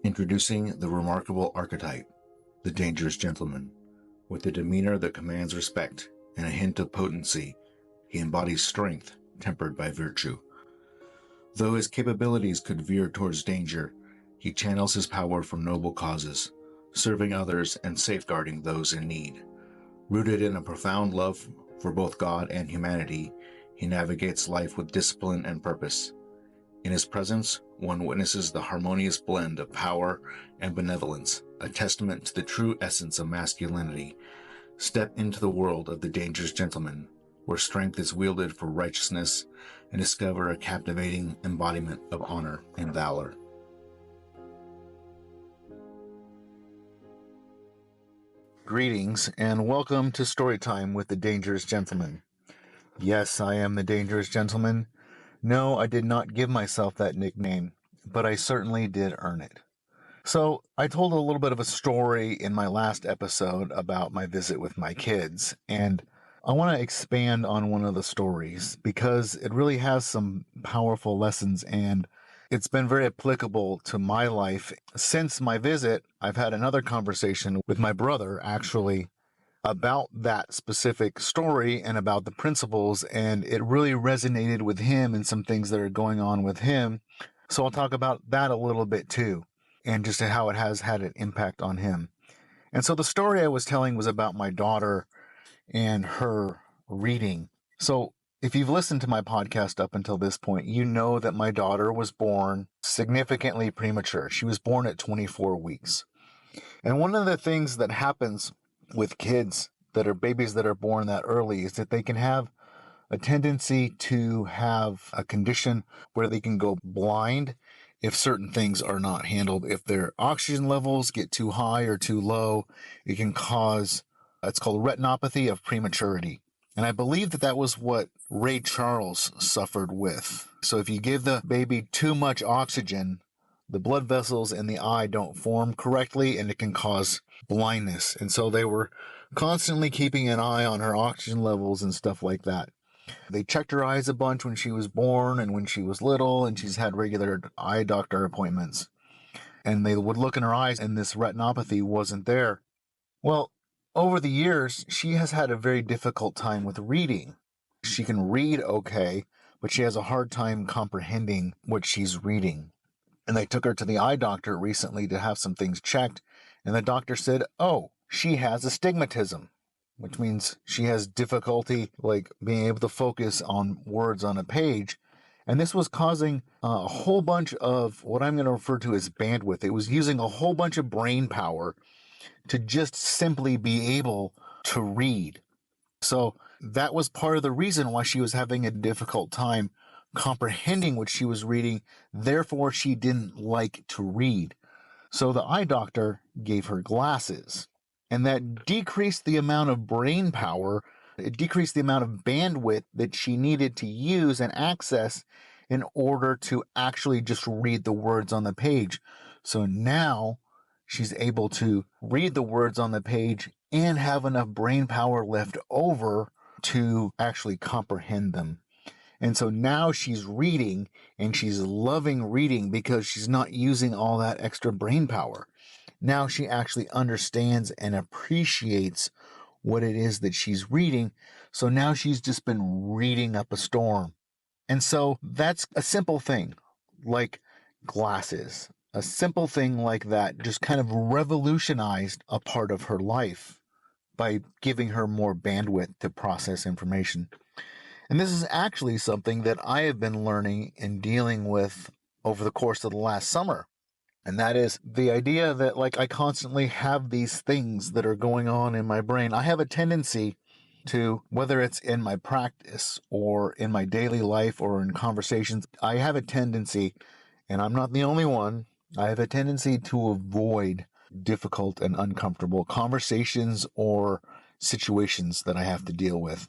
Introducing the remarkable archetype, the dangerous gentleman. With a demeanor that commands respect and a hint of potency, he embodies strength tempered by virtue. Though his capabilities could veer towards danger, he channels his power for noble causes, serving others and safeguarding those in need. Rooted in a profound love for both God and humanity, he navigates life with discipline and purpose. In his presence, one witnesses the harmonious blend of power and benevolence, a testament to the true essence of masculinity. Step into the world of the dangerous gentleman, where strength is wielded for righteousness, and discover a captivating embodiment of honor and valor. Greetings, and welcome to Storytime with the Dangerous Gentleman. Yes, I am the Dangerous Gentleman. No, I did not give myself that nickname, but I certainly did earn it. So, I told a little bit of a story in my last episode about my visit with my kids, and I want to expand on one of the stories because it really has some powerful lessons, and it's been very applicable to my life. Since my visit, I've had another conversation with my brother, actually, about that specific story and about the principles, and it really resonated with him and some things that are going on with him. So I'll talk about that a little bit too, and just how it has had an impact on him. And so the story I was telling was about my daughter and her reading. So if you've listened to my podcast up until this point, you know that my daughter was born significantly premature. She was born at 24 weeks. And one of the things that happens with kids that are babies that are born that early is that they can have a tendency to have a condition where they can go blind if certain things are not handled. If their oxygen levels get too high or too low, it can cause, it's called retinopathy of prematurity. And I believe that was what Ray Charles suffered with. So if you give the baby too much oxygen, the blood vessels in the eye don't form correctly, and it can cause blindness. And so they were constantly keeping an eye on her oxygen levels and stuff like that. They checked her eyes a bunch when she was born and when she was little, and she's had regular eye doctor appointments. And they would look in her eyes, and this retinopathy wasn't there. Well, over the years, she has had a very difficult time with reading. She can read okay, but she has a hard time comprehending what she's reading. And they took her to the eye doctor recently to have some things checked, and the doctor said, oh, she has astigmatism, which means she has difficulty being able to focus on words on a page. And this was causing a whole bunch of what I'm going to refer to as bandwidth. It was using a whole bunch of brain power to just simply be able to read. So that was part of the reason why she was having a difficult time comprehending what she was reading. Therefore, she didn't like to read. So the eye doctor gave her glasses, and that decreased the amount of brain power. It decreased the amount of bandwidth that she needed to use and access in order to actually just read the words on the page. So now she's able to read the words on the page and have enough brain power left over to actually comprehend them. And so now she's reading, and she's loving reading because she's not using all that extra brain power. Now she actually understands and appreciates what it is that she's reading. So now she's just been reading up a storm. And so that's a simple thing like glasses. A simple thing like that just kind of revolutionized a part of her life by giving her more bandwidth to process information. And this is actually something that I have been learning and dealing with over the course of the last summer. And that is the idea that I constantly have these things that are going on in my brain. I have a tendency to, whether it's in my practice or in my daily life or in conversations, I have a tendency, and I'm not the only one, I have a tendency to avoid difficult and uncomfortable conversations or situations that I have to deal with.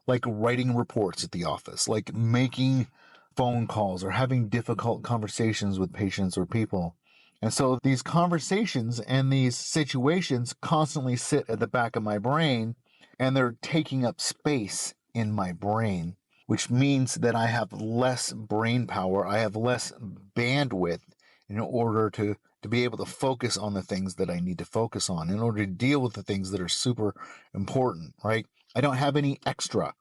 Like writing reports at the office, like making phone calls or having difficult conversations with patients or people. And so these conversations and these situations constantly sit at the back of my brain, and they're taking up space in my brain, which means that I have less brain power. I have less bandwidth in order to to be able to focus on the things that I need to focus on in order to deal with the things that are super important, right? I don't have any extra.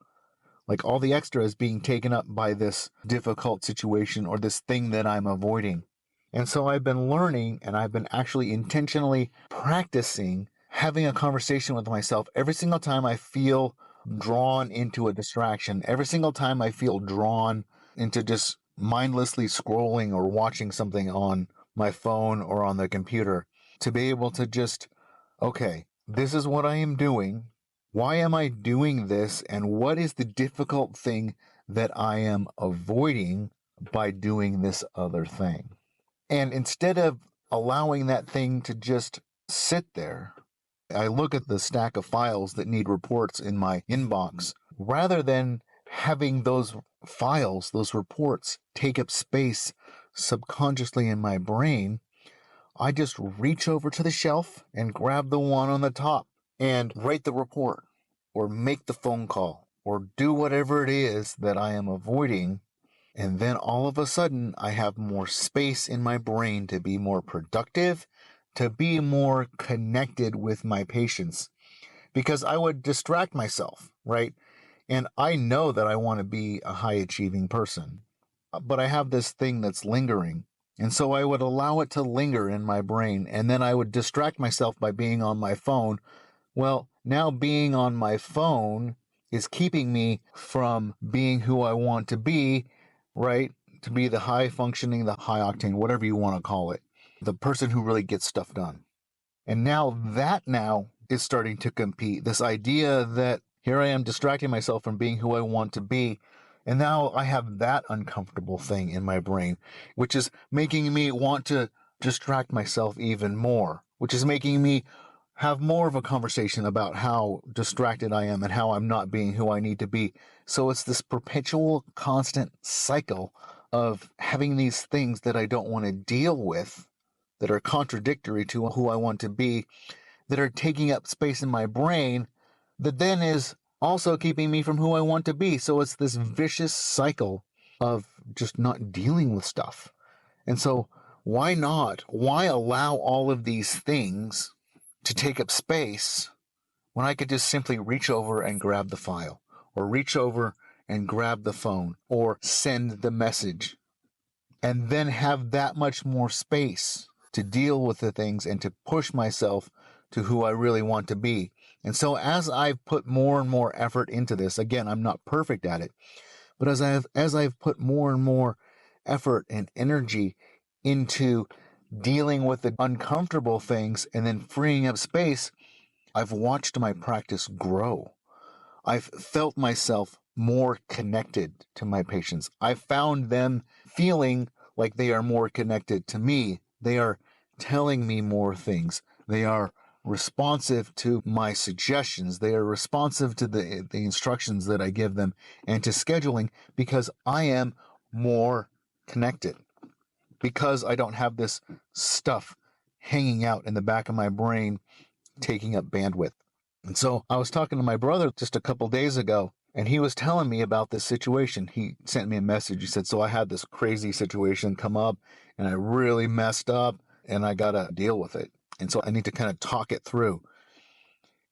Like all the extra is being taken up by this difficult situation or this thing that I'm avoiding. And so I've been learning, and I've been actually intentionally practicing having a conversation with myself every single time I feel drawn into a distraction, every single time I feel drawn into just mindlessly scrolling or watching something on my phone or on the computer, to be able to just, okay, this is what I am doing. Why am I doing this? And what is the difficult thing that I am avoiding by doing this other thing? And instead of allowing that thing to just sit there, I look at the stack of files that need reports in my inbox. Rather than having those files, those reports, take up space subconsciously in my brain, I just reach over to the shelf and grab the one on the top and write the report or make the phone call or do whatever it is that I am avoiding. And then all of a sudden, I have more space in my brain to be more productive, to be more connected with my patients. Because I would distract myself, right? And I know that I want to be a high achieving person, but I have this thing that's lingering. And so I would allow it to linger in my brain, and then I would distract myself by being on my phone. Well, now being on my phone is keeping me from being who I want to be, right? To be the high functioning, the high octane, whatever you want to call it, the person who really gets stuff done. And now is starting to compete. This idea that here I am distracting myself from being who I want to be. And now I have that uncomfortable thing in my brain, which is making me want to distract myself even more, which is making me have more of a conversation about how distracted I am and how I'm not being who I need to be. So it's this perpetual, constant cycle of having these things that I don't want to deal with, that are contradictory to who I want to be, that are taking up space in my brain, that then is also keeping me from who I want to be. So it's this vicious cycle of just not dealing with stuff. And so why not? Why allow all of these things to take up space when I could just simply reach over and grab the file, or reach over and grab the phone, or send the message, and then have that much more space to deal with the things and to push myself to who I really want to be. And so as I've put more and more effort into this, again, I'm not perfect at it, but as I've put more and more effort and energy into dealing with the uncomfortable things and then freeing up space, I've watched my practice grow. I've felt myself more connected to my patients. I've found them feeling like they are more connected to me. They are telling me more things. They are responsive to my suggestions. They are responsive to the instructions that I give them and to scheduling, because I am more connected, because I don't have this stuff hanging out in the back of my brain taking up bandwidth. And so I was talking to my brother just a couple days ago, and he was telling me about this situation. He sent me a message. He said, so I had this crazy situation come up and I really messed up and I got to deal with it. And so I need to kind of talk it through.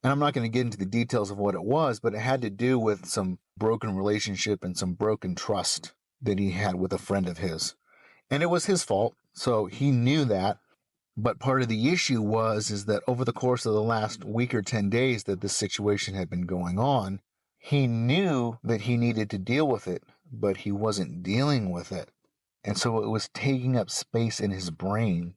And I'm not going to get into the details of what it was, but it had to do with some broken relationship and some broken trust that he had with a friend of his. And it was his fault. So he knew that. But part of the issue is that over the course of the last week or 10 days that this situation had been going on, he knew that he needed to deal with it, but he wasn't dealing with it. And so it was taking up space in his brain.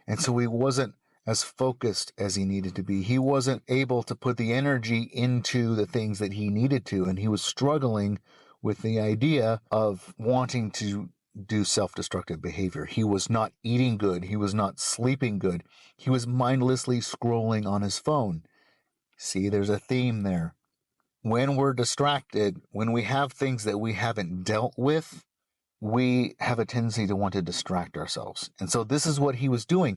And so he wasn't as focused as he needed to be. He wasn't able to put the energy into the things that he needed to. And he was struggling with the idea of wanting to do self-destructive behavior. He was not eating good. He was not sleeping good. He was mindlessly scrolling on his phone. See, there's a theme there. When we're distracted, when we have things that we haven't dealt with, we have a tendency to want to distract ourselves. And so this is what he was doing.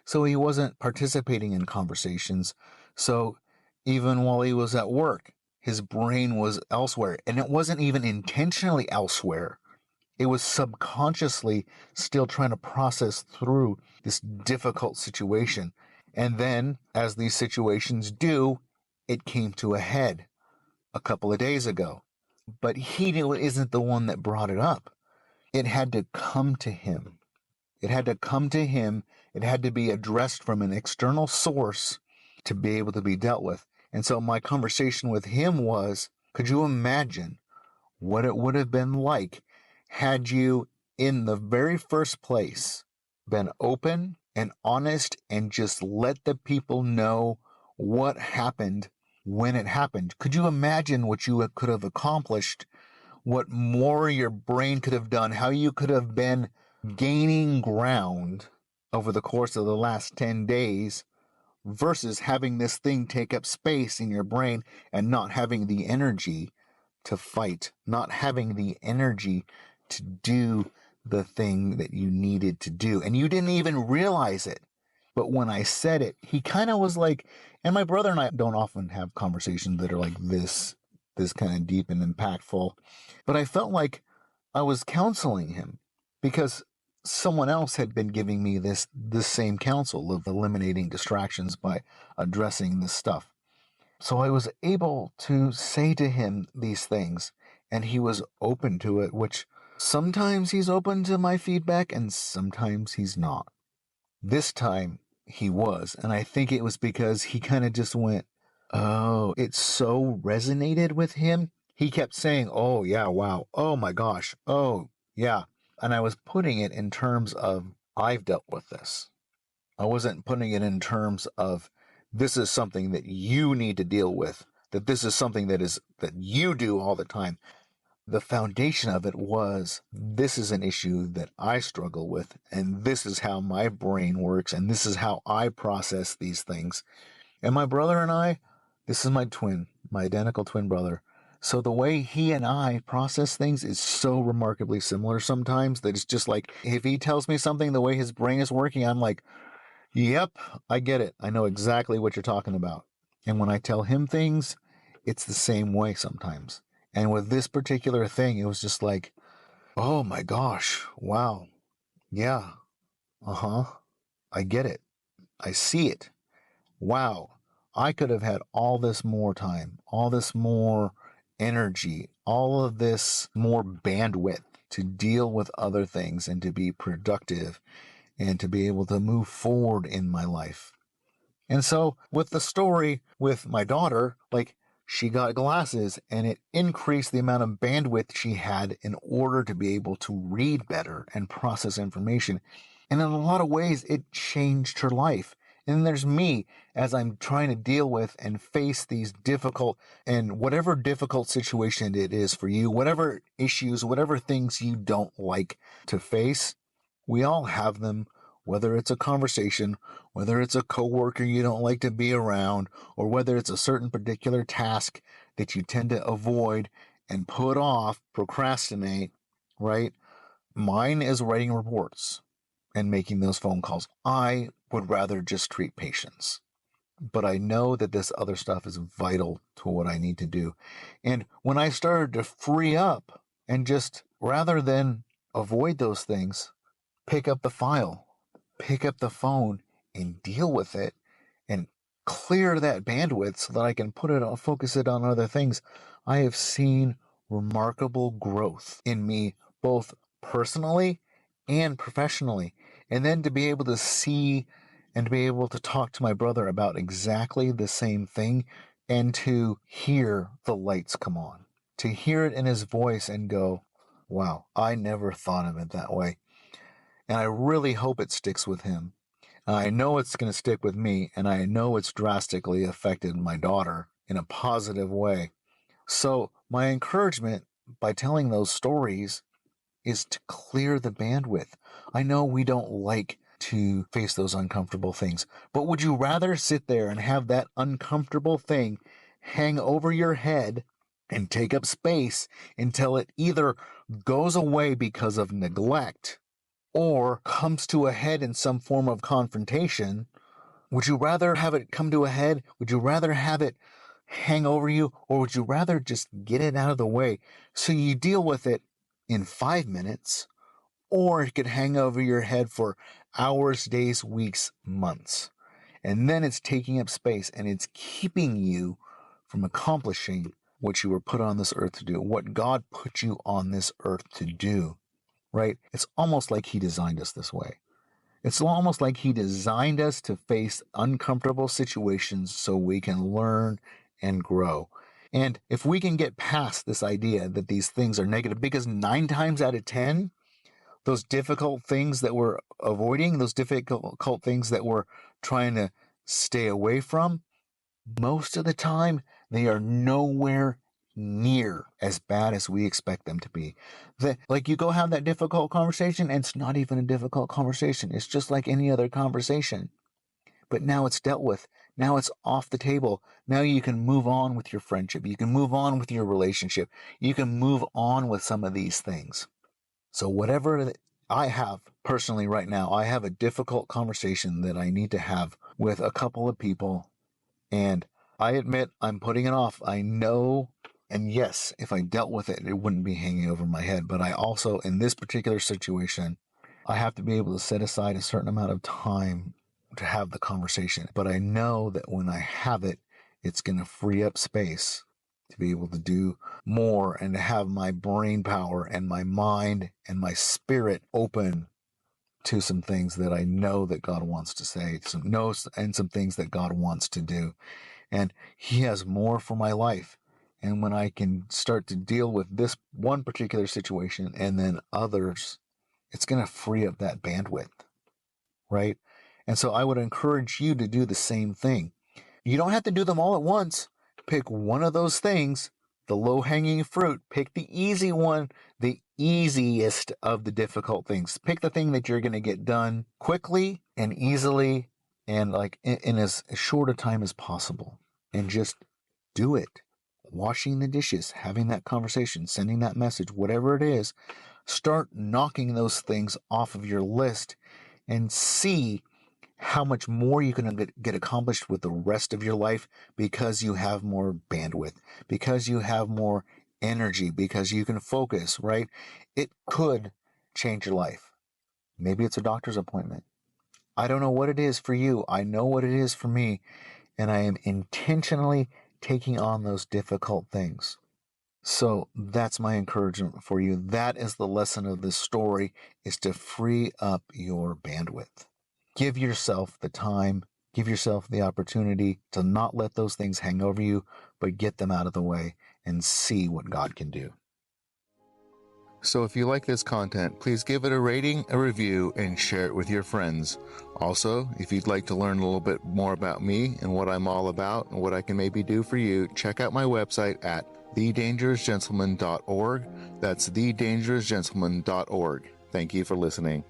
So he wasn't participating in conversations. So even while he was at work, his brain was elsewhere. And it wasn't even intentionally elsewhere. It was subconsciously still trying to process through this difficult situation. And then, as these situations do, it came to a head a couple of days ago. But he isn't the one that brought it up. It had to come to him. It had to come to him. It had to be addressed from an external source to be able to be dealt with. And so my conversation with him was, could you imagine what it would have been like had you, in the very first place, been open and honest and just let the people know what happened when it happened? Could you imagine what you could have accomplished, what more your brain could have done, how you could have been gaining ground over the course of the last 10 days versus having this thing take up space in your brain and not having the energy to fight, not having the energy to do the thing that you needed to do. And you didn't even realize it. But when I said it, he kind of was like, and my brother and I don't often have conversations that are like this kind of deep and impactful. But I felt like I was counseling him because someone else had been giving me this same counsel of eliminating distractions by addressing this stuff. So I was able to say to him these things, and he was open to it, which sometimes he's open to my feedback and sometimes he's not. This time he was, and I think it was because he kind of just went, oh, it so resonated with him. He kept saying, oh, yeah, wow, oh my gosh, oh, yeah. And I was putting it in terms of, I've dealt with this. I wasn't putting it in terms of, this is something that you need to deal with, that this is something that you do all the time. The foundation of it was, this is an issue that I struggle with, and this is how my brain works, and this is how I process these things. And my brother and I, this is my identical twin brother. So the way he and I process things is so remarkably similar sometimes that it's just like, if he tells me something, the way his brain is working, I'm like, yep, I get it. I know exactly what you're talking about. And when I tell him things, it's the same way sometimes. And with this particular thing, it was just like, oh my gosh, wow, yeah, I get it. I see it. Wow, I could have had all this more time, all this more energy, all of this more bandwidth to deal with other things and to be productive and to be able to move forward in my life. And so with the story with my daughter, like, she got glasses and it increased the amount of bandwidth she had in order to be able to read better and process information. And in a lot of ways, it changed her life. And then there's me as I'm trying to deal with and face these difficult, and whatever difficult situation it is for you, whatever issues, whatever things you don't like to face, we all have them, whether it's a conversation, whether it's a coworker you don't like to be around, or whether it's a certain particular task that you tend to avoid and put off, procrastinate, right? Mine is writing reports and making those phone calls. I would rather just treat patients. But I know that this other stuff is vital to what I need to do. And when I started to free up and just, rather than avoid those things, pick up the file, pick up the phone and deal with it and clear that bandwidth so that I can focus it on other things, I have seen remarkable growth in me, both personally and professionally. And then to be able to see and to be able to talk to my brother about exactly the same thing and to hear the lights come on, to hear it in his voice and go, wow, I never thought of it that way. And I really hope it sticks with him. I know it's going to stick with me, and I know it's drastically affected my daughter in a positive way. So my encouragement by telling those stories is to clear the bandwidth. I know we don't like to face those uncomfortable things, but would you rather sit there and have that uncomfortable thing hang over your head and take up space until it either goes away because of neglect or comes to a head in some form of confrontation? Would you rather have it come to a head? Would you rather have it hang over you? Or would you rather just get it out of the way so you deal with it in 5 minutes, or it could hang over your head for hours, days, weeks, months. And then it's taking up space and it's keeping you from accomplishing what you were put on this earth to do, what God put you on this earth to do, right? It's almost like He designed us this way. It's almost like He designed us to face uncomfortable situations so we can learn and grow. And if we can get past this idea that these things are negative, because 9 times out of 10, those difficult things that we're avoiding, those difficult things that we're trying to stay away from, most of the time, they are nowhere near as bad as we expect them to be. Like you go have that difficult conversation, and it's not even a difficult conversation. It's just like any other conversation. But now it's dealt with. Now it's off the table. Now you can move on with your friendship. You can move on with your relationship. You can move on with some of these things. So whatever I have personally right now, I have a difficult conversation that I need to have with a couple of people. And I admit I'm putting it off. I know, and yes, if I dealt with it, it wouldn't be hanging over my head. But I also, in this particular situation, I have to be able to set aside a certain amount of time to have the conversation. But I know that when I have it, it's going to free up space to be able to do more and to have my brain power and my mind and my spirit open to some things that I know that God wants to say, and some things that God wants to do. And He has more for my life. And when I can start to deal with this one particular situation and then others, it's going to free up that bandwidth, right? And so I would encourage you to do the same thing. You don't have to do them all at once. Pick one of those things, the low-hanging fruit. Pick the easy one, the easiest of the difficult things. Pick the thing that you're going to get done quickly and easily and like in as short a time as possible. And just do it. Washing the dishes, having that conversation, sending that message, whatever it is, start knocking those things off of your list and see how much more you can get accomplished with the rest of your life because you have more bandwidth, because you have more energy, because you can focus, right? It could change your life. Maybe it's a doctor's appointment. I don't know what it is for you. I know what it is for me. And I am intentionally taking on those difficult things. So that's my encouragement for you. That is the lesson of this story, is to free up your bandwidth. Give yourself the time, give yourself the opportunity to not let those things hang over you, but get them out of the way and see what God can do. So if you like this content, please give it a rating, a review, and share it with your friends. Also, if you'd like to learn a little bit more about me and what I'm all about and what I can maybe do for you, check out my website at thedangerousgentleman.org. That's thedangerousgentleman.org. Thank you for listening.